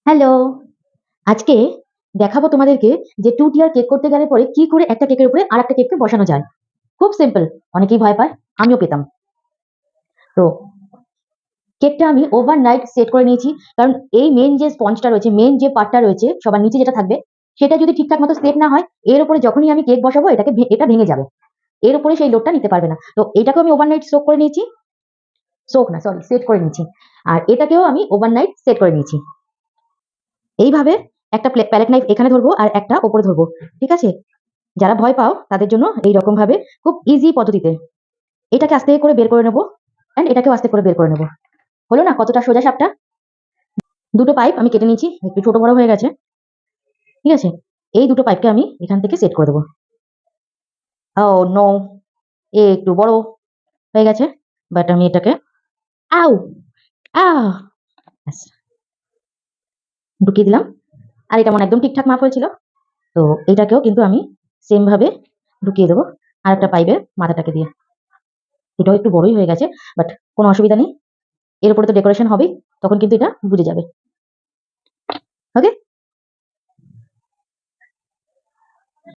Hello. আজকে দেখাবো তোমাদেরকে যে 2 টিয়ার কেক করতে গেলে পরে কি করে একটা কেকের উপরে আরেকটা কেককে বসানো যায়। খুব সিম্পল। অনেকেই ভয় পায়, আমিও পেতাম। তো কেকটা আমি ওভারনাইট সেট করে নিয়েছি। কারণ এই মেইন যে স্পঞ্জটা রয়েছে, মেইন যে পার্টটা রয়েছে সবার নিচে যেটা থাকবে, সেটা যদি ঠিকঠাক মতো সেট না হয়, এর উপরে যখনই আমি কেক বসাবো এটা ভেঙে যাবে। এর উপরে সেই লোডটা নিতে পারবে না। তো এটাকেও আমি ওভারনাইট সোক করে নিয়েছি। সোক না, সরি, সেট করে নিয়েছি। আর এটাকেও আমি ওভারনাইট সেট করে নিয়েছি। এইভাবে একটা প্যালেট নাইফ এখানে ধরবো আর একটা ওপরে ধরবো। ঠিক আছে? যারা ভয় পাও তাদের জন্য এই রকম ভাবে খুব ইজি পদ্ধতিতে এটাকে আস্তে করে বের করে নেবো, এন্ড এটাকেও আস্তে করে বের করে নেবো। হলো না কতটা সোজা সাপটা? দুটো পাইপ আমি কেটে নিয়েছি, একটু ছোট বড় হয়ে গেছে। ঠিক আছে, এই দুটো পাইপকে আমি এখান থেকে সেট করে দেবো। ও নো, এ একটু বড় হয়ে গেছে, বাট আমি এটাকে আউ আহ ঢুকিয়ে দিলাম। আর এটা মনে একদম ঠিকঠাক মাপ হয়েছিল। তো এটাকেও কিন্তু আমি সেম ভাবে ঢুকিয়ে দেবো আর একটা পাইপের মাথাটাকে দিয়ে। এটাও একটু বড়ই হয়ে গেছে, বাট কোনো অসুবিধা নেই, এর উপরে তো ডেকোরেশন হবেই, তখন কিন্তু এটা বুঝে যাবে। ওকে।